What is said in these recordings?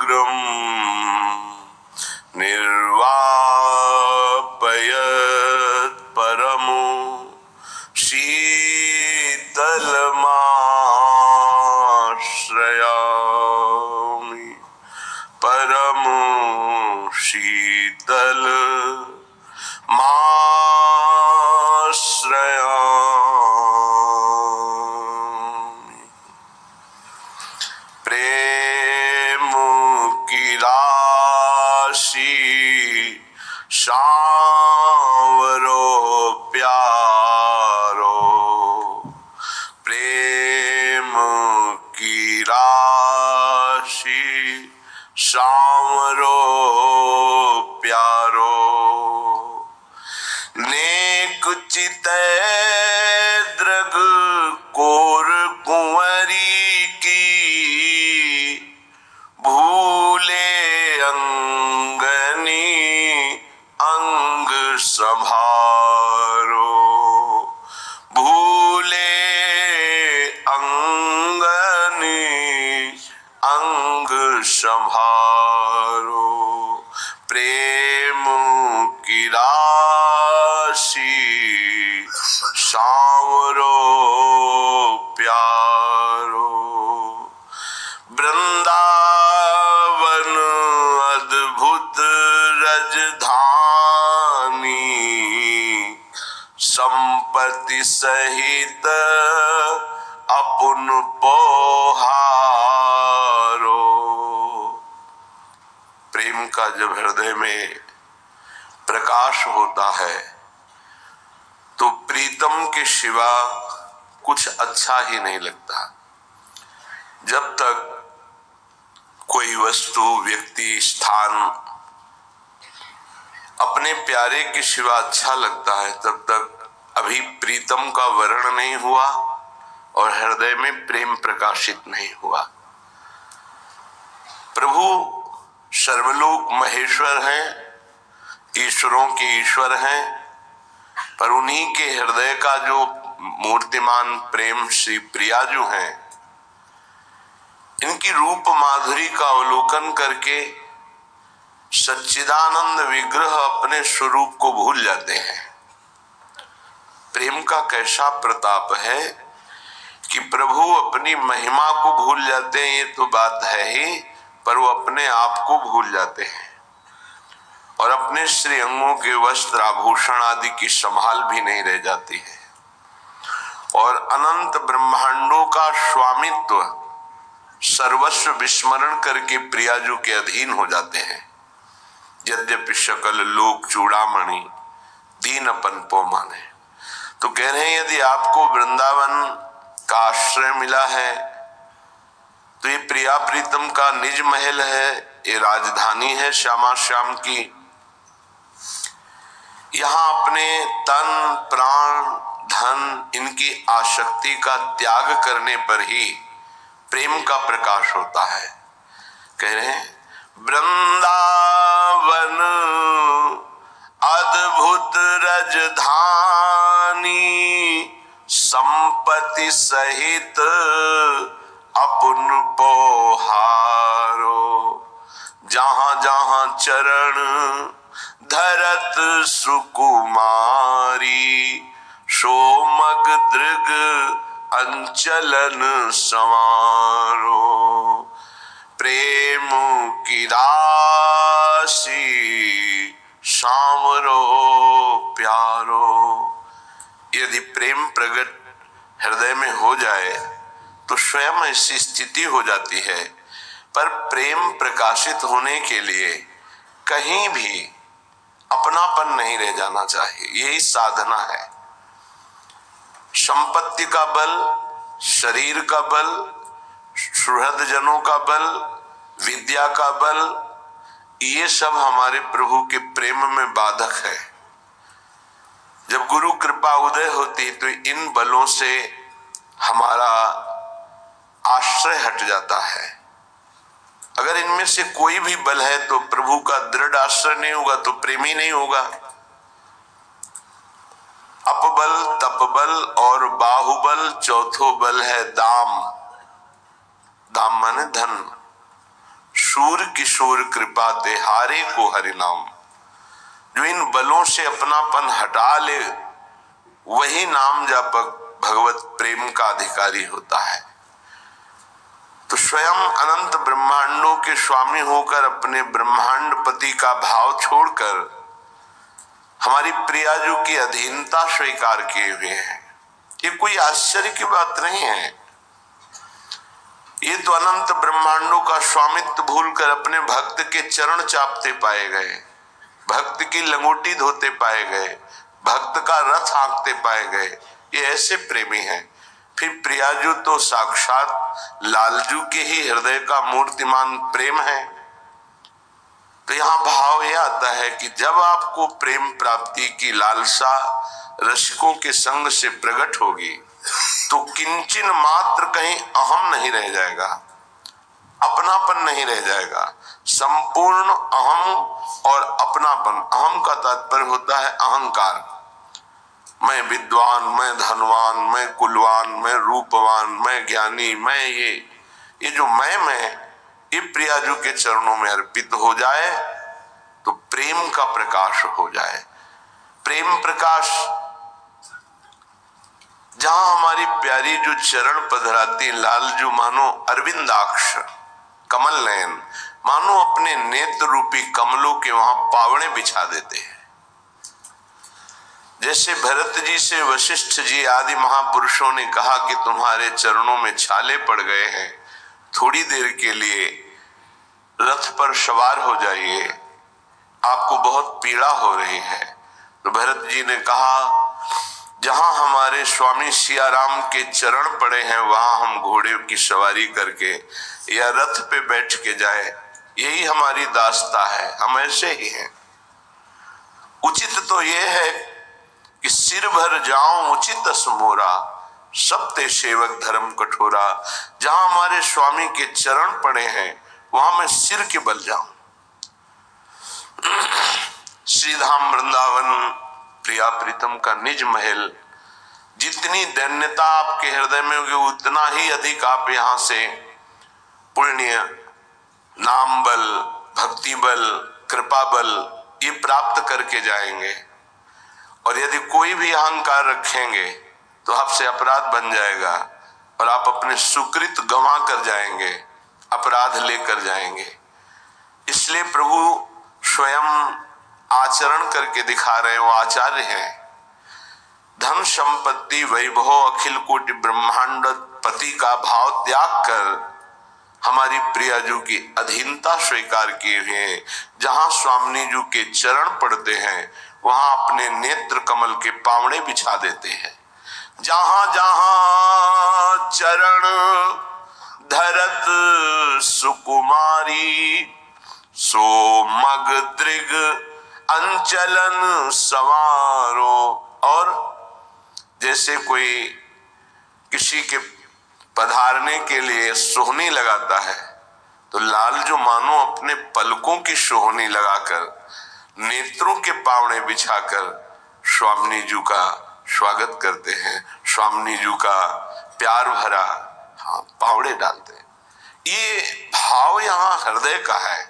साग्रम निर्वापयत् परमो शीतलमाश्रयामि परमो शीतलमाश्रयामि। प्रेम की राशि सांवरो प्यारो, प्रेम की राशि सांवरो प्यारो। नेक चितै दृग कोर कुंवरी की, भूले अंगनी अंग संभारो, भूले अंगनी अंग संभारो। प्रेम की राशि सांवरो प्यारो। वृंदावन अद्भुत रजधानी, संपत्ति सहित अपुन पोहारो। प्रेम का जब हृदय में प्रकाश होता है तो प्रीतम के सिवा कुछ अच्छा ही नहीं लगता। जब तक कोई वस्तु, व्यक्ति, स्थान अपने प्यारे के सिवा अच्छा लगता है, तब तक अभी प्रीतम का वर्ण नहीं हुआ और हृदय में प्रेम प्रकाशित नहीं हुआ। प्रभु सर्वलोक महेश्वर हैं, ईश्वरों के ईश्वर हैं, पर उन्हीं के हृदय का जो मूर्तिमान प्रेम श्री प्रियाजू हैं, इनकी रूप माधुरी का अवलोकन करके सच्चिदानंद विग्रह अपने स्वरूप को भूल जाते हैं। प्रेम का कैसा प्रताप है कि प्रभु अपनी महिमा को भूल जाते हैं, ये तो बात है ही, पर वो अपने आप को भूल जाते हैं और अपने श्री अंगों के वस्त्र आभूषण आदि की संभाल भी नहीं रह जाती है और अनंत ब्रह्मांडों का स्वामित्व सर्वस्व विस्मरण करके प्रियाजू के अधीन हो जाते हैं। यद्यपि सकल लोक चूड़ामणि दीनपन पो माने। तो कह रहे हैं यदि आपको वृंदावन का आश्रय मिला है तो ये प्रिया प्रीतम का निज महल है, ये राजधानी है श्यामा श्याम की। यहाँ अपने तन प्राण धन इनकी आसक्ति का त्याग करने पर ही प्रेम का प्रकाश होता है। कह रहे हैं वृंदावन अद्भुत रजधानी, संपत्ति सहित अपुन पोहारो। जहां जहां चरण धरत सुकुमारी, सोमग दृग अंचलन संवारो। प्रेम की राशि सांवरो प्यारो। यदि प्रेम प्रकट हृदय में हो जाए तो स्वयं ऐसी स्थिति हो जाती है, पर प्रेम प्रकाशित होने के लिए कहीं भी अपनापन नहीं रह जाना चाहिए। यही साधना है। संपत्ति का बल, शरीर का बल, सुहृद जनों का बल, विद्या का बल, ये सब हमारे प्रभु के प्रेम में बाधक है। जब गुरु कृपा उदय होती तो इन बलों से हमारा आश्रय हट जाता है। अगर इनमें से कोई भी बल है तो प्रभु का दृढ़ आश्रय नहीं होगा तो प्रेम ही नहीं होगा। अपबल, तपबल और बाहुबल, चौथो बल है दाम। दाम माने धन। शूर किशोर कृपा ते हारे को हरि नाम। जो इन बलों से अपनापन हटा ले वही नाम जापक भगवत प्रेम का अधिकारी होता है। तो स्वयं अनंत ब्रह्मांडों के स्वामी होकर अपने ब्रह्मांड पति का भाव छोड़कर हमारी प्रियाजू की अधीनता स्वीकार किए हुए हैं। ये कोई आश्चर्य की बात नहीं है। ये तो अनंत ब्रह्मांडों का स्वामित्व भूलकर अपने भक्त के चरण चापते पाए गए, भक्त की लंगोटी धोते पाए गए, भक्त का रथ हाँकते पाए गए। ये ऐसे प्रेमी हैं। फिर प्रियाजू तो साक्षात लालजू के ही हृदय का मूर्तिमान प्रेम है। तो यहाँ भाव यह आता है कि जब आपको प्रेम प्राप्ति की लालसा रसिकों के संग से प्रकट होगी तो किंचिन मात्र कहीं अहम नहीं रह जाएगा, अपनापन नहीं रह जाएगा। संपूर्ण अहम और अपनापन, अहम का तात्पर्य होता है अहंकार। मैं विद्वान, मैं धनवान, मैं कुलवान, मैं रूपवान, मैं ज्ञानी, मैं ये जो मैं ये प्रियाजू के चरणों में अर्पित हो जाए तो प्रेम का प्रकाश हो जाए। प्रेम प्रकाश जहां हमारी प्यारी जो चरण पधराती लालजू मानो अरविंदाक्ष कमल नयन, मानो अपने नेत्र रूपी कमलों के वहां पावड़े बिछा देते हैं। जैसे भरत जी से वशिष्ठ जी आदि महापुरुषों ने कहा कि तुम्हारे चरणों में छाले पड़ गए हैं, थोड़ी देर के लिए रथ पर सवार हो जाइए, आपको बहुत पीड़ा हो रही है। तो भरत जी ने कहा जहां हमारे स्वामी सियाराम के चरण पड़े हैं वहां हम घोड़े की सवारी करके या रथ पे बैठ के जाए, यही हमारी दास्ता है, हम ऐसे ही हैं। उचित तो यह है कि सिर भर जाऊं उचित असमोरा, सब ते सेवक धर्म कठोरा। जहां हमारे स्वामी के चरण पड़े हैं वहां मैं सिर के बल जाऊं। श्रीधाम वृंदावन प्रिया प्रीतम का निज महल, जितनी दैन्यता आपके हृदय में होगी उतना ही अधिक आप यहाँ से पुण्य, नाम बल, भक्ति बल, कृपा बल ये प्राप्त करके जाएंगे। और यदि कोई भी अहंकार रखेंगे तो आपसे अपराध बन जाएगा और आप अपने सुकृत गंवा कर जाएंगे, अपराध लेकर जाएंगे। इसलिए प्रभु स्वयं आचरण करके दिखा रहे हैं, वो आचार्य हैं। धन संपत्ति वैभव अखिल कोटि ब्रह्मांड पति का भाव त्याग कर हमारी प्रियाजू की अधीनता स्वीकार किए हुए जहां स्वामिनी जू के चरण पड़ते हैं वहां अपने नेत्र कमल के पावड़े बिछा देते हैं। जहां जहां चरण धरत सुकुमारी, सो मग दृग अंचलन सवारो। और जैसे कोई किसी के पधारने के लिए सोहनी लगाता है तो लाल जो मानो अपने पलकों की सोहनी लगाकर नेत्रों के पावड़े बिछाकर स्वामिनी जू का स्वागत करते हैं, स्वामिनी जू का प्यार भरा पावड़े डालते हैं। ये भाव यहाँ हृदय का है।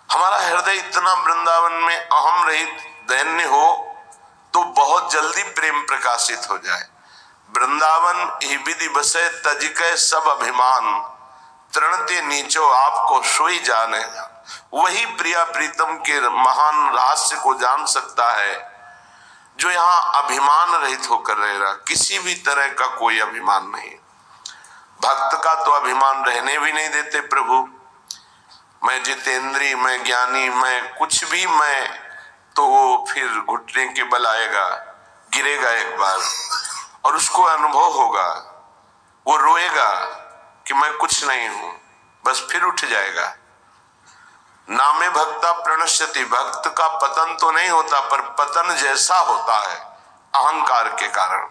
हमारा हृदय इतना वृंदावन में अहम रहित दैन्य हो तो बहुत जल्दी प्रेम प्रकाशित हो जाए। वृंदावन ही विधि बसे तजिके सब अभिमान, तृणते नीचो आपको सोई जाने। वही प्रिया प्रीतम के महान रहस्य को जान सकता है जो यहाँ अभिमान रहित होकर रह रहा, किसी भी तरह का कोई अभिमान नहीं। भक्त का तो अभिमान रहने भी नहीं देते प्रभु। मैं जितेंद्री, मैं ज्ञानी, मैं कुछ भी, मैं तो वो फिर घुटने के बल आएगा, गिरेगा एक बार और उसको अनुभव होगा, वो रोएगा कि मैं कुछ नहीं हूं, बस फिर उठ जाएगा। नामे भक्ता प्रणश्यति, भक्त का पतन तो नहीं होता पर पतन जैसा होता है अहंकार के कारण।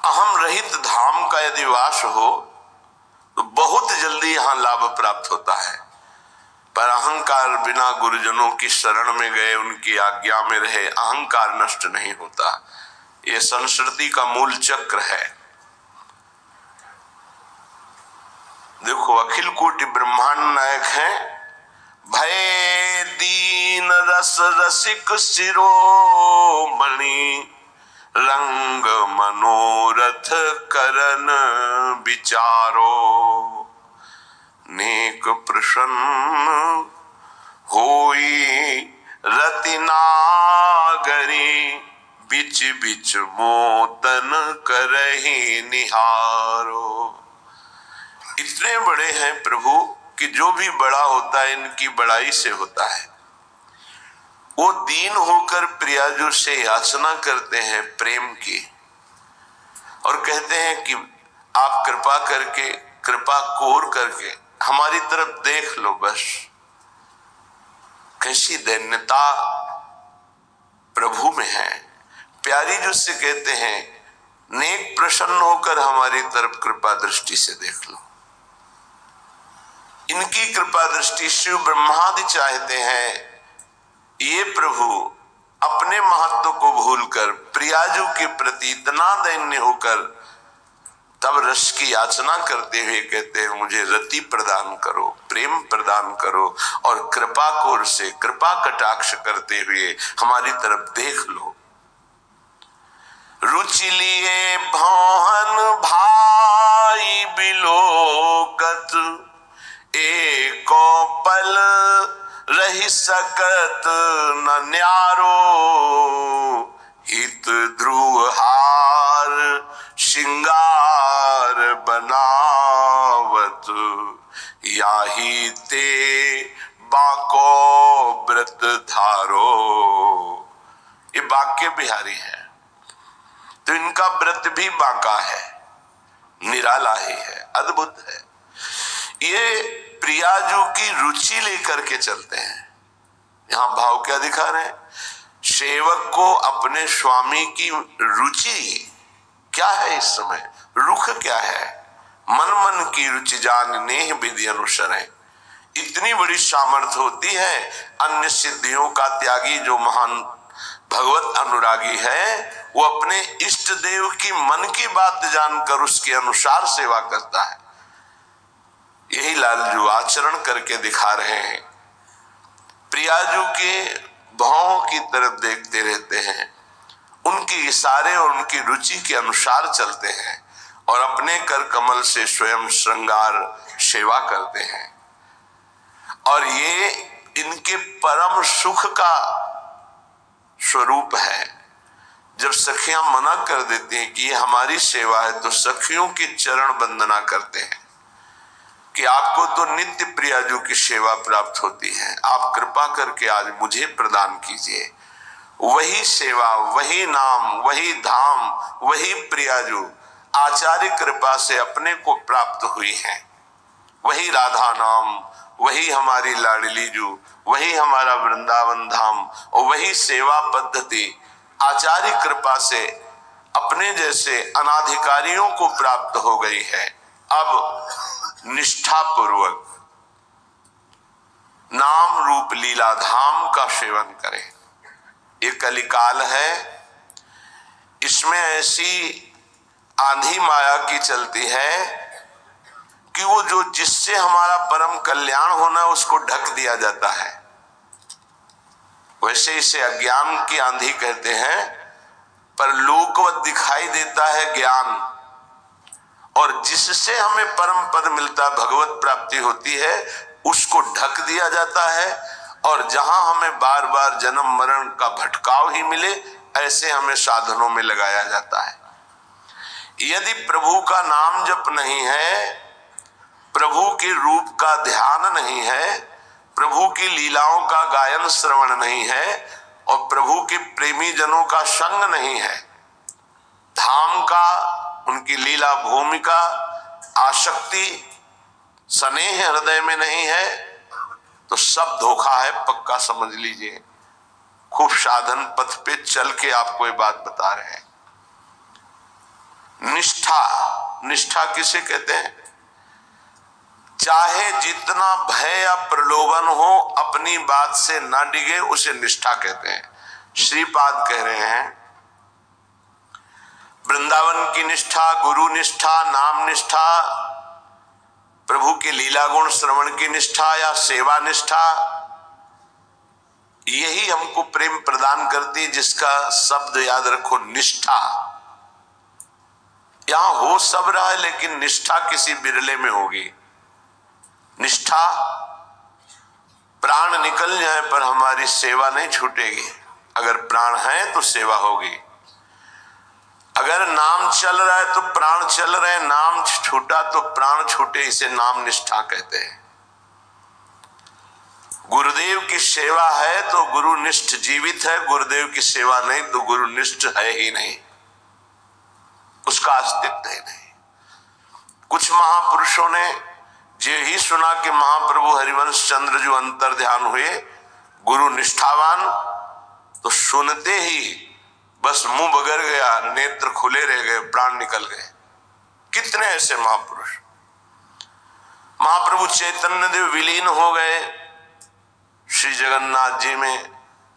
अहम रहित धाम का यदि वास हो तो बहुत जल्दी यहाँ लाभ प्राप्त होता है। पर अहंकार बिना गुरुजनों की शरण में गए, उनकी आज्ञा में रहे, अहंकार नष्ट नहीं होता। ये संस्कृति का मूल चक्र है। देखो अखिल कोटि ब्रह्मांड नायक हैं, भय दीन रस रसिक शिरोमणि, रंग मनोरथ करन विचारो, नेक प्रसन्न होई रति नागरी, बिच बिच मोतन करहि निहारो। इतने बड़े हैं प्रभु कि जो भी बड़ा होता है इनकी बड़ाई से होता है। वो दीन होकर प्रियाजू से याचना करते हैं प्रेम की और कहते हैं कि आप कृपा करके, कृपा कोर करके हमारी तरफ देख लो बस। कैसी दैन्यता प्रभु में है। प्यारी जो से कहते हैं नेक प्रसन्न होकर हमारी तरफ कृपा दृष्टि से देख लो। इनकी कृपा दृष्टि शिव ब्रह्मादि चाहते हैं ये प्रभु अपने महत्व को भूलकर प्रियाजू के प्रति इतना दैन्य होकर तब रस की याचना करते हुए कहते हैं मुझे रति प्रदान करो, प्रेम प्रदान करो और कृपा कोर से कृपा कटाक्ष करते हुए हमारी तरफ देख लो। रुचि लिए भौहन भाई बिलोकत, एको पल रही सकत न न्यारो, हित ध्रुव हार श्रृंगार बनावत, याही ते बाको व्रत धारो। ये बाके बिहारी है तो इनका व्रत भी बांका है, निराला ही है, अद्भुत है। ये प्रियाजू की रुचि लेकर के चलते हैं। यहां भाव क्या दिखा रहे हैं? सेवक को अपने स्वामी की रुचि क्या है, इस समय रुख क्या है? मन मन की रुचि जान नेह विधि अनुसर है। इतनी बड़ी सामर्थ्य होती है। अन्य सिद्धियों का त्यागी जो महान भगवत अनुरागी है वो अपने इष्ट देव की मन की बात जानकर उसके अनुसार सेवा करता है। यही लालजू आचरण करके दिखा रहे हैं। प्रियाजू के भावों की तरफ देखते रहते हैं, उनके इशारे और उनकी रुचि के अनुसार चलते हैं और अपने कर कमल से स्वयं श्रृंगार सेवा करते हैं। और ये इनके परम सुख का स्वरूप है। जब सखियां मना कर देती हैं कि ये हमारी सेवा है तो सखियों की चरण वंदना करते हैं कि आपको तो नित्य प्रियाजू की सेवा प्राप्त होती है, आप कृपा करके आज मुझे प्रदान कीजिए। वही सेवा, वही नाम, वही धाम, वही प्रियाजू आचार्य कृपा से अपने को प्राप्त हुई है। वही राधा नाम, वही हमारी लाडली जू, वही हमारा वृंदावन धाम और वही सेवा पद्धति आचार्य कृपा से अपने जैसे अनाधिकारियों को प्राप्त हो गई है। अब निष्ठा पूर्वक नाम रूप लीला धाम का सेवन करें। ये कलिकाल है, इसमें ऐसी आंधी माया की चलती है कि वो जो जिससे हमारा परम कल्याण होना है उसको ढक दिया जाता है। वैसे इसे अज्ञान की आंधी कहते हैं, पर लोकवत दिखाई देता है ज्ञान, और जिससे हमें परम पद मिलता, भगवत प्राप्ति होती है, उसको ढक दिया जाता है। और जहां हमें बार बार जन्म मरण का भटकाव ही मिले ऐसे हमें साधनों में लगाया जाता है। यदि प्रभु का नाम जप नहीं है, प्रभु के रूप का ध्यान नहीं है, प्रभु की लीलाओं का गायन श्रवण नहीं है और प्रभु के प्रेमी जनों का संग नहीं है, धाम का, उनकी लीला भूमिका आसक्ति स्नेह हृदय में नहीं है तो सब धोखा है, पक्का समझ लीजिए। खूब साधन पथ पे चल के आपको ये बात बता रहे हैं। निष्ठा, निष्ठा किसे कहते हैं? चाहे जितना भय या प्रलोभन हो अपनी बात से ना डिगे उसे निष्ठा कहते हैं। श्रीपाद कह रहे हैं वृंदावन की निष्ठा, गुरु निष्ठा, नाम निष्ठा, प्रभु कि लीला गुण श्रवण की निष्ठा या सेवा निष्ठा, यही हमको प्रेम प्रदान करती, जिसका शब्द याद रखो, निष्ठा। यहां हो सब रहा है, लेकिन निष्ठा किसी बिरले में होगी। निष्ठा, प्राण निकल जाए पर हमारी सेवा नहीं छूटेगी। अगर प्राण है तो सेवा होगी। अगर नाम चल रहा है तो प्राण चल रहे हैं, नाम छूटा तो प्राण छूटे, इसे नाम निष्ठा कहते हैं। गुरुदेव की सेवा है तो गुरुनिष्ठ जीवित है, गुरुदेव की सेवा नहीं तो गुरुनिष्ठ है ही नहीं, उसका अस्तित्व ही नहीं। कुछ महापुरुषों ने ये ही सुना कि महाप्रभु हरिवंश चंद्र जो अंतर ध्यान हुए गुरु निष्ठावान, तो सुनते ही बस मुंह बगर गया, नेत्र खुले रह गए, प्राण निकल गए। कितने ऐसे महापुरुष। महाप्रभु चैतन्य देव विलीन हो गए श्री जगन्नाथ जी में,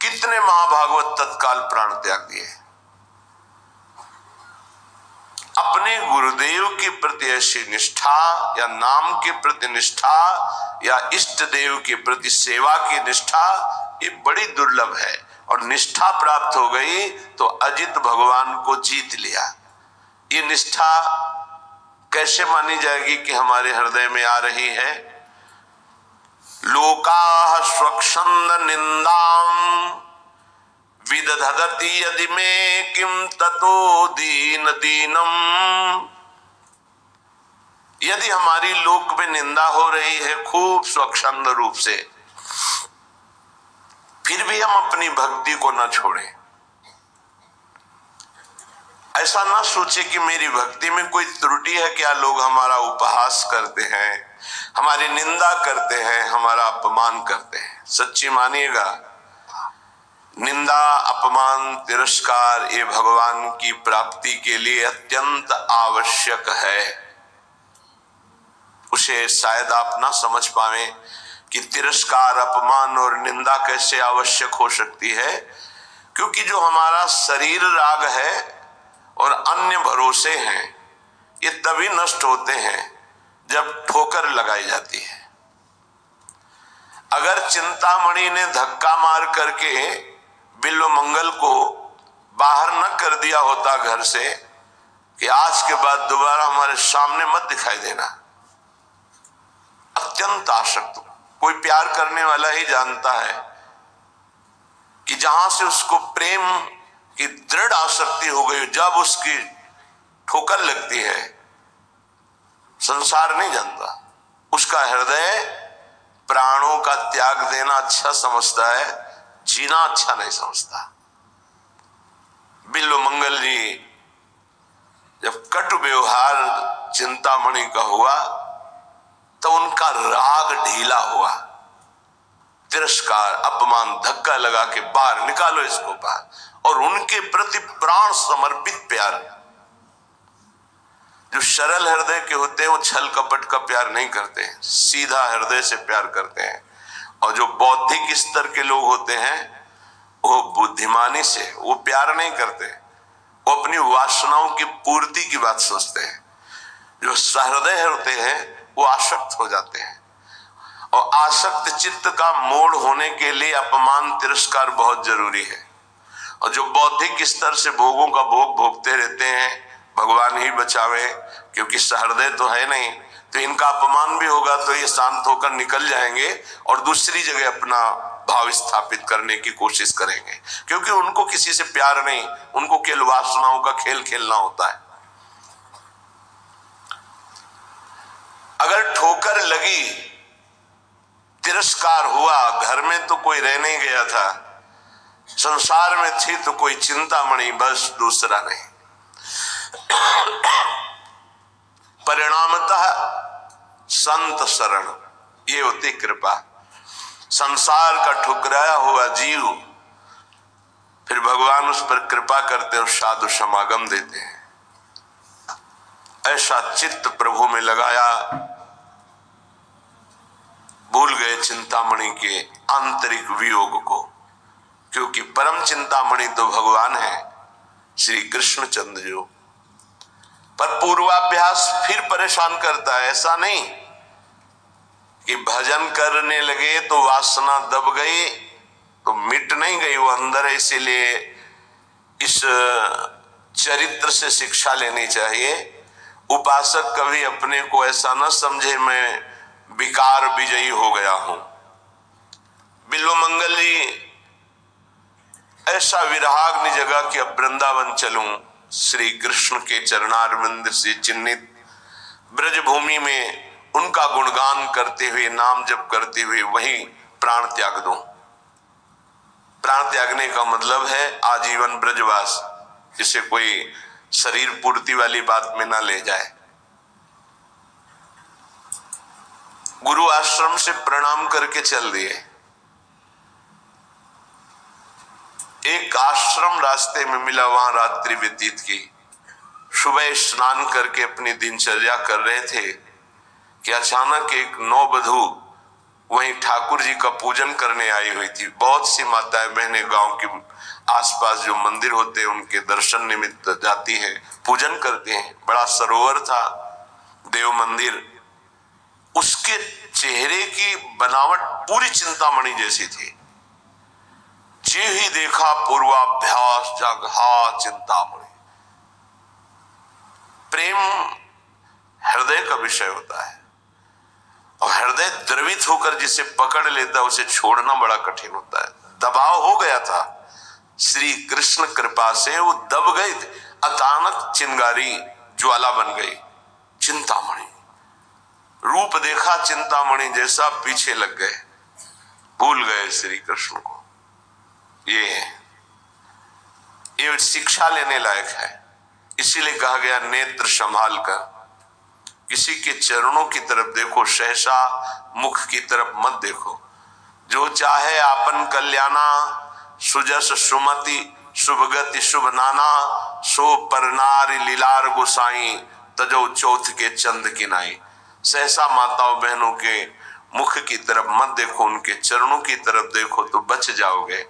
कितने महाभागवत तत्काल प्राण त्याग दिए। अपने गुरुदेव के प्रति ऐसी निष्ठा या नाम के प्रति निष्ठा या इष्ट देव के प्रति सेवा की निष्ठा, ये बड़ी दुर्लभ है। और निष्ठा प्राप्त हो गई तो अजित भगवान को जीत लिया। ये निष्ठा कैसे मानी जाएगी कि हमारे हृदय में आ रही है? लोकाः स्वच्छंद निंदाम विदधति यदि में किम ततो दीन दीनम। यदि हमारी लोक में निंदा हो रही है खूब स्वच्छंद रूप से, फिर भी हम अपनी भक्ति को न छोड़ें। ऐसा ना सोचे कि मेरी भक्ति में कोई त्रुटि है क्या, लोग हमारा उपहास करते हैं, हमारी निंदा करते हैं, हमारा अपमान करते हैं। सच्ची मानिएगा, निंदा, अपमान, तिरस्कार ये भगवान की प्राप्ति के लिए अत्यंत आवश्यक है। उसे शायद आप ना समझ पाए कि तिरस्कार, अपमान और निंदा कैसे आवश्यक हो सकती है, क्योंकि जो हमारा शरीर राग है और अन्य भरोसे हैं, ये तभी नष्ट होते हैं जब ठोकर लगाई जाती है। अगर चिंतामणि ने धक्का मार करके बिल्व मंगल को बाहर न कर दिया होता घर से कि आज के बाद दोबारा हमारे सामने मत दिखाई देना, अत्यंत आसक्त, कोई प्यार करने वाला ही जानता है कि जहां से उसको प्रेम की दृढ़ आसक्ति हो गई, जब उसकी ठोकर लगती है, संसार नहीं जानता। उसका हृदय प्राणों का त्याग देना अच्छा समझता है, जीना अच्छा नहीं समझता। बिल्व मंगल जी जब कटु व्यवहार चिंतामणि का हुआ तो उनका राग ढीला हुआ। तिरस्कार, अपमान, धक्का लगा के बाहर निकालो इसको बाहर, और उनके प्रति प्राण समर्पित प्यार। जो सरल हृदय के होते हैं वो छल कपट का प्यार नहीं करते हैं, सीधा हृदय से प्यार करते हैं। और जो बौद्धिक स्तर के लोग होते हैं वो बुद्धिमानी से वो प्यार नहीं करते, वो अपनी वासनाओं की पूर्ति की बात सोचते हैं। जो सहृदय होते हैं वो आसक्त हो जाते हैं, और आसक्त चित्त का मोड़ होने के लिए अपमान, तिरस्कार बहुत जरूरी है। और जो बौद्धिक स्तर से भोगों का भोग भोगते रहते हैं, भगवान ही बचावे, क्योंकि सहृदय तो है नहीं, तो इनका अपमान भी होगा तो ये शांत होकर निकल जाएंगे और दूसरी जगह अपना भाव स्थापित करने की कोशिश करेंगे, क्योंकि उनको किसी से प्यार नहीं, उनको केवल वासनाओं का खेल खेलना होता है। अगर ठोकर लगी, तिरस्कार हुआ, घर में तो कोई रह नहीं गया था, संसार में थी तो कोई चिंतामणि, बस दूसरा नहीं। परिणामतः संत शरण, ये होती कृपा। संसार का ठुकराया हुआ जीव, फिर भगवान उस पर कृपा करते और साधु समागम देते हैं। ऐसा चित्त प्रभु में लगाया, भूल गए चिंतामणि के आंतरिक वियोग को, क्योंकि परम चिंतामणि तो भगवान है, श्री कृष्ण चंद्र जो। पर पूर्वाभ्यास फिर परेशान करता है। ऐसा नहीं कि भजन करने लगे तो वासना दब गई, तो मिट नहीं गई, वो अंदर है। इसीलिए इस चरित्र से शिक्षा लेनी चाहिए। उपासक कभी अपने को ऐसा न समझे मैं विकार विजयी हो गया हूं। बिल्वमंगल जी ऐसा विराग ने जगह कि अब वृंदावन चलूं, श्री कृष्ण के चरणारविंद से चिन्हित ब्रज भूमि में उनका गुणगान करते हुए, नाम जप करते हुए वहीं प्राण त्याग दूं। प्राण त्यागने का मतलब है आजीवन ब्रजवास। इसे कोई शरीर पूर्ति वाली बात में ना ले जाए। गुरु आश्रम से प्रणाम करके चल दिए। एक आश्रम रास्ते में मिला, वहां रात्रि व्यतीत की। सुबह स्नान करके अपनी दिनचर्या कर रहे थे कि अचानक एक नौवधू वहीं ठाकुर जी का पूजन करने आई हुई थी। बहुत सी माताएं बहनें गांव के आसपास जो मंदिर होते हैं उनके दर्शन निमित्त जाती है, पूजन करते हैं। बड़ा सरोवर था, देव मंदिर। उसके चेहरे की बनावट पूरी चिंतामणि जैसी थी। जी ही देखा पूर्वाभ्यास जग हा चिंतामणि। प्रेम हृदय का विषय होता है और हृदय द्रवित होकर जिसे पकड़ लेता है उसे छोड़ना बड़ा कठिन होता है। दबाव हो गया था, श्री कृष्ण कृपा से वो दब गए। अचानक चिंगारी ज्वाला बन गई। चिंतामणि रूप देखा चिंतामणि जैसा, पीछे लग गए, भूल गए श्री कृष्ण को। ये शिक्षा लेने लायक है। इसीलिए कहा गया नेत्र संभाल कर किसी के चरणों की तरफ देखो, सहसा मुख की तरफ मत देखो। जो चाहे आपन कल्याणा, सुजस सुमति शुभगति शुभ नाना, सो परनारी लीलार गोसाई, तजो चौथ के चंद की नाई। सहसा माताओं बहनों के मुख की तरफ मत देखो, उनके चरणों की तरफ देखो तो बच जाओगे।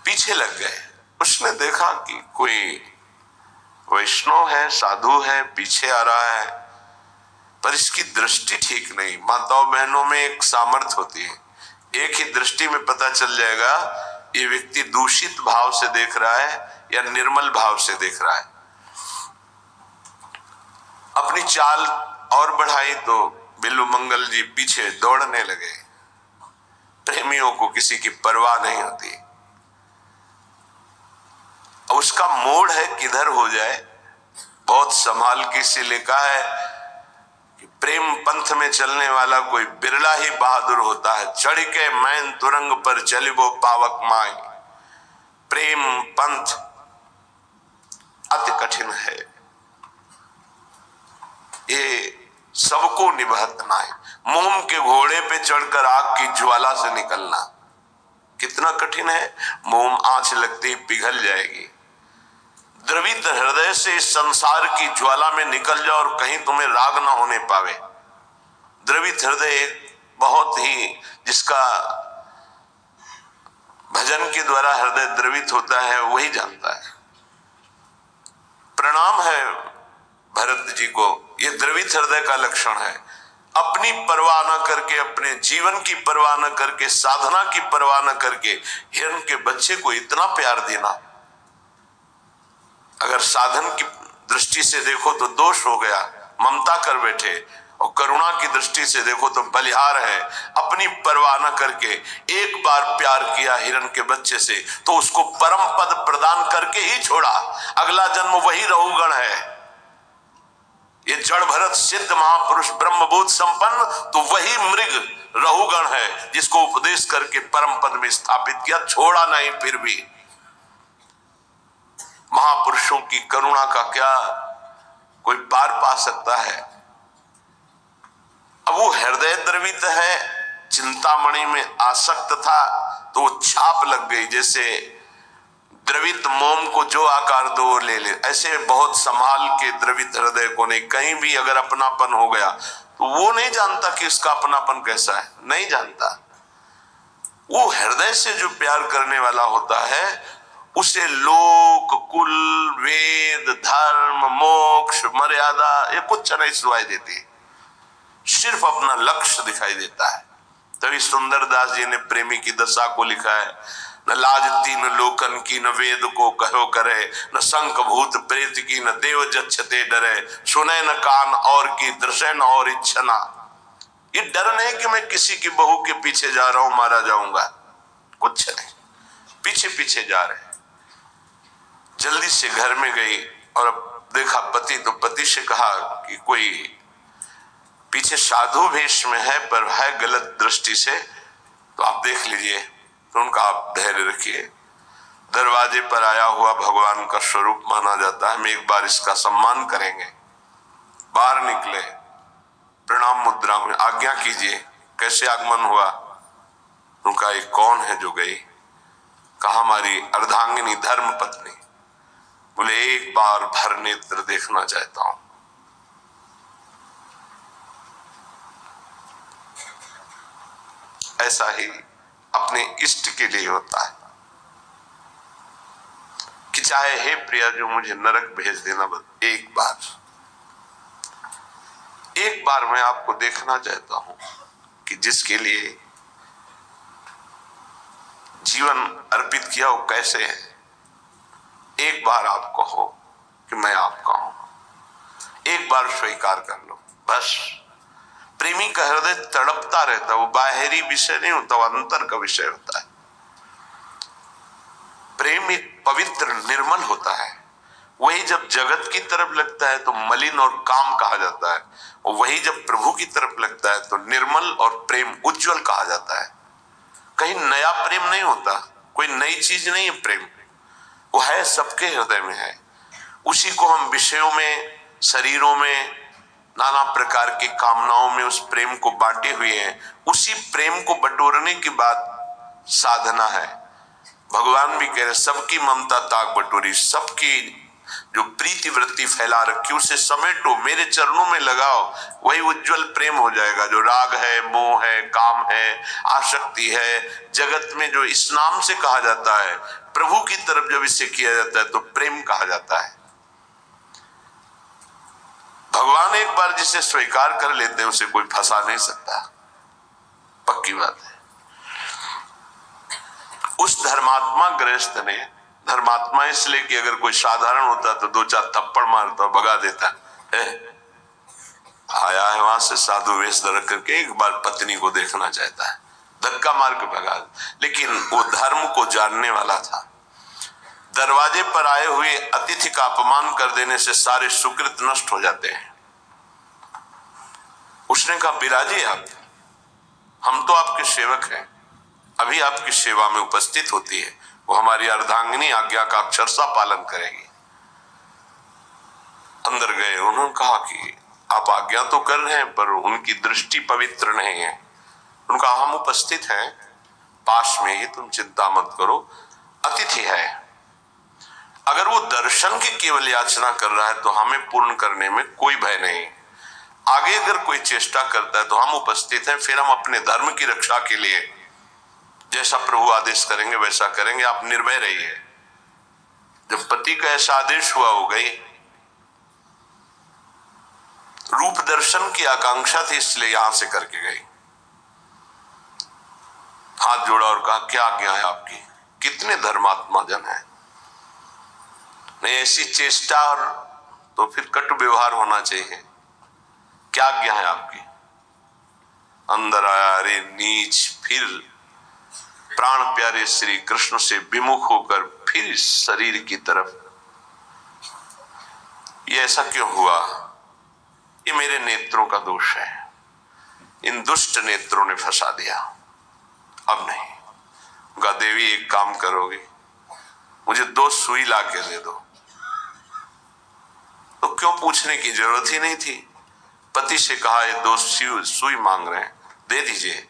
पीछे लग गए। उसने देखा कि कोई वैष्णव है, साधु है, पीछे आ रहा है, पर इसकी दृष्टि ठीक नहीं। माताओं बहनों में एक सामर्थ्य होती है, एक ही दृष्टि में पता चल जाएगा ये व्यक्ति दूषित भाव से देख रहा है या निर्मल भाव से देख रहा है। अपनी चाल और बढ़ाई तो बिल्वमंगल जी पीछे दौड़ने लगे। प्रेमियों को किसी की परवाह नहीं होती। उसका मोड़ है किधर हो जाए, बहुत संभाल के से लिखा है कि प्रेम पंथ में चलने वाला कोई बिरला ही बहादुर होता है। चढ़ के मैन तुरंग पर चलिबो पावक माई। प्रेम पंथ अति कठिन है, ये सबको निभत ना है। मोम के घोड़े पे चढ़कर आग की ज्वाला से निकलना कितना कठिन है। मोम आंच लगते ही पिघल जाएगी। द्रवित हृदय से इस संसार की ज्वाला में निकल जाओ और कहीं तुम्हें राग ना होने पावे। द्रवित हृदय बहुत ही, जिसका भजन के द्वारा हृदय द्रवित होता है वही जानता है। प्रणाम है भरत जी को, ये द्रवित हृदय का लक्षण है। अपनी परवाह न करके, अपने जीवन की परवाह न करके, साधना की परवाह न करके हिरण के बच्चे को इतना प्यार देना। अगर साधन की दृष्टि से देखो तो दोष हो गया, ममता कर बैठे, और करुणा की दृष्टि से देखो तो बलिहार है। अपनी परवाह न करके एक बार प्यार किया हिरण के बच्चे से तो उसको परम पद प्रदान करके ही छोड़ा। अगला जन्म वही रहुगण है। ये जड़ भरत सिद्ध महापुरुष ब्रह्मबोध संपन्न तो वही मृग रहुगण है जिसको उपदेश करके परम पद में स्थापित किया, छोड़ा नहीं। फिर भी महापुरुषों की करुणा का क्या कोई पार पा सकता है। अब वो हृदय द्रवित है, चिंतामणि में आसक्त था तो वो छाप लग गई। जैसे द्रवित मोम को जो आकार दो वो ले ले, ऐसे बहुत संभाल के द्रवित हृदय को नहीं। कहीं भी अगर अपनापन हो गया तो वो नहीं जानता कि उसका अपनापन कैसा है, नहीं जानता। वो हृदय से जो प्यार करने वाला होता है उसे लोक कुल वेद धर्म मोक्ष मर्यादा ये कुछ नहीं सुनाई देती। सिर्फ अपना लक्ष्य दिखाई देता है। तभी सुंदरदास जी ने प्रेमी की दशा को लिखा है, न लाज तीन लोकन की, न वेद को कहो करे, न शंख भूत प्रेत की, न देव जच्छते डरे, सुने न कान और की, दृश्य न और इच्छना। ये डर नहीं कि मैं किसी की बहू के पीछे जा रहा हूं, मारा जाऊंगा, कुछ नहीं, पीछे पीछे जा रहे। जल्दी से घर में गई और अब देखा पति, तो पति से कहा कि कोई पीछे साधु वेश में है पर है गलत दृष्टि से, तो आप देख लीजिए। तो उनका आप धैर्य रखिए, दरवाजे पर आया हुआ भगवान का स्वरूप माना जाता है, हम एक बार इसका सम्मान करेंगे। बाहर निकले, प्रणाम मुद्रा में, आज्ञा कीजिए, कैसे आगमन हुआ? उनका एक कौन है जो गई? कहा हमारी अर्धांगिनी धर्म पत्नी। बोले एक बार भर नेत्र देखना चाहता हूं। ऐसा ही अपने इष्ट के लिए होता है कि चाहे हे प्रिया जो मुझे नरक भेज देना, बस एक बार मैं आपको देखना चाहता हूं कि जिसके लिए जीवन अर्पित किया वो कैसे है। एक बार आप कहो कि मैं आपका हूं, एक बार स्वीकार कर लो, बस। प्रेमी का हृदय तड़पता रहता है, वो बाहरी विषय नहीं होता, वो अंतर का विषय होता है। प्रेम एक पवित्र निर्मल होता है। वही जब जगत की तरफ लगता है तो मलिन और काम कहा जाता है, और वही जब प्रभु की तरफ लगता है तो निर्मल और प्रेम उज्जवल कहा जाता है। कहीं नया प्रेम नहीं होता, कोई नई चीज नहीं है प्रेम, वो है, सबके हृदय में है। उसी को हम विषयों में, शरीरों में, नाना प्रकार की कामनाओं में उस प्रेम को बांटे हुए हैं। उसी प्रेम को बटोरने की बात साधना है। भगवान भी कह रहे सबकी ममता ताक बटोरी, सबकी जो प्रीति वृत्ति फैला रखी उसे समेटो, मेरे चरणों में लगाओ, वही उज्जवल प्रेम हो जाएगा। जो राग है, मोह है, काम है, आसक्ति है, जगत में जो इस नाम से कहा जाता है, प्रभु की तरफ जब इसे किया जाता है तो प्रेम कहा जाता है। भगवान एक बार जिसे स्वीकार कर लेते हैं उसे कोई फंसा नहीं सकता, पक्की बात है। उस धर्मात्मा गृहस्थ ने, धर्मात्मा इसलिए कि अगर कोई साधारण होता तो दो चार थप्पड़ मारता, भगा देता, आया है वहां से साधु वेश धर करके, एक बार पत्नी को देखना चाहता है, धक्का मार के भगा। लेकिन वो धर्म को जानने वाला था। दरवाजे पर आए हुए अतिथि का अपमान कर देने से सारे सुकृत नष्ट हो जाते हैं। उसने कहा बिराजिए आप, हम तो आपके सेवक हैं, अभी आपकी सेवा में उपस्थित होती है। वो हमारी अर्धांगिनी आज्ञा का अक्षरशः पालन करेगी। अंदर गए, उन्होंने कहा कि आप आज्ञा तो कर रहे हैं पर उनकी दृष्टि पवित्र नहीं है। उनका हम उपस्थित हैं पास में ही, तुम चिंता मत करो, अतिथि है। अगर वो दर्शन की केवल याचना कर रहा है तो हमें पूर्ण करने में कोई भय नहीं। आगे अगर कोई चेष्टा करता है तो हम उपस्थित हैं, फिर हम अपने धर्म की रक्षा के लिए जैसा प्रभु आदेश करेंगे वैसा करेंगे, आप निर्भय रहिए। जब पति का ऐसा आदेश हुआ, हो गई। रूप दर्शन की आकांक्षा थी इसलिए यहां से करके गई। हाथ जोड़ा और कहा क्या आज्ञा है आपकी? कितने धर्मात्मा जन है, नहीं ऐसी चेष्टा और तो फिर कटु व्यवहार होना चाहिए। क्या आज्ञा है आपकी? अंदर आया, अरे नीच, फिर प्राण प्यारे श्री कृष्ण से विमुख होकर फिर शरीर की तरफ। ये ऐसा क्यों हुआ? ये मेरे नेत्रों का दोष है, इन दुष्ट नेत्रों ने फंसा दिया। अब नहीं। गा देवी एक काम करोगे, मुझे 2 सुई ला के दे दो। तो क्यों पूछने की जरूरत ही नहीं थी। पति से कहा ये 2 सुई मांग रहे हैं, दे दीजिए।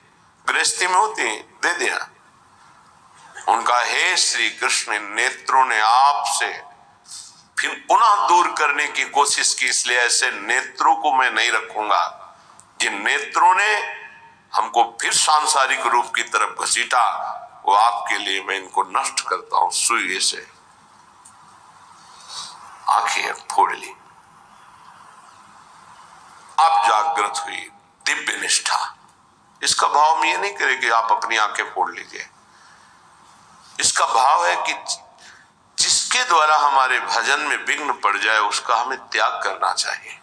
गृहस्थी में होती, दे दिया। उनका हे श्री कृष्ण, नेत्रों ने आपसे फिर पुनः दूर करने की कोशिश की, इसलिए ऐसे नेत्रों को मैं नहीं रखूंगा। जिन नेत्रों ने हमको फिर सांसारिक रूप की तरफ घसीटा, वो आपके लिए मैं इनको नष्ट करता हूं। सुई से आंखें फोड़ ली। अब जागृत हुई, दिव्य निष्ठा। इसका भाव हम ये नहीं करें कि आप अपनी आंखें फोड़ लीजिए। इसका भाव है कि जिसके द्वारा हमारे भजन में विघ्न पड़ जाए उसका हमें त्याग करना चाहिए।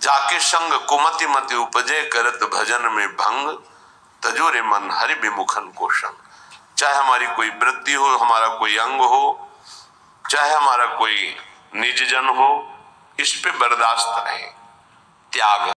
जाके संग कुमति मति उपजे करत भजन में भंग, तजोरे मन हरि विमुखन को संग। चाहे हमारी कोई वृत्ति हो, हमारा कोई अंग हो, चाहे हमारा कोई निज जन हो, इस पे बर्दाश्त नहीं, त्याग